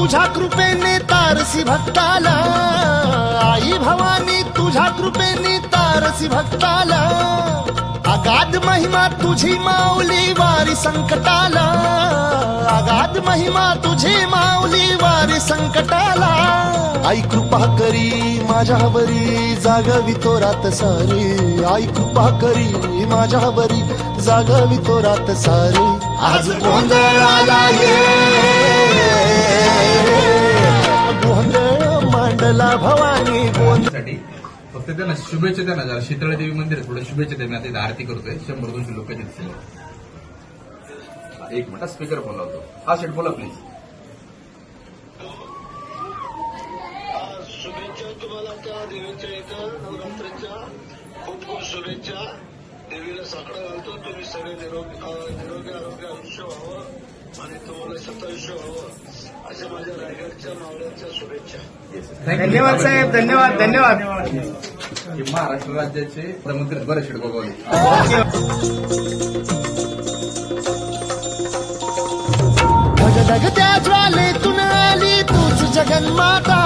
तुझ्या कृपेने तारसी भक्ताला, आई भवानी तुझ्या कृपेने तारसी भक्ताला, अगाध महिमा तुझी माऊली वारी संकटाला, अगाध महिमा तुझी माऊली वारी संकटाला. आई कृपा करी माझ्यावरी जागवी तो रात सारी, आई कृपा करी माझ्यावरी जागवी तो रात सारी. आज गोंधळ आला ये, गोंधळ मांडला भवानी गोंधळ. फक्त त्यांना शुभेच्छा द्या ना, जरा शीतळा देवी मंदिर थोडं शुभेच्छा द्या. मी आता इथे आरती करतोय, 100-200 लोक दिसतील. एक मिनिट स्पीकर फोन लावतो. हा शेट बोला प्लीज. शुभेच्छा तुम्हाला त्या देवीच्या इथं नवरात्रीच्या खूप खूप शुभेच्छा. देवीला साकडं घालतो. तुम्ही सगळे निरोगी आरोग्य आयुष्य व्हावं आणि तुम्हाला शतायुष्य व्हावं अशा माझ्या रायगडच्या मावळ्यांच्या शुभेच्छा. धन्यवाद साहेब, धन्यवाद धन्यवाद. महाराष्ट्र राज्याचे मंत्री बरं शेट गोगावले. ढगढगत्या ज्वालेतून आली तूच जगन्माता,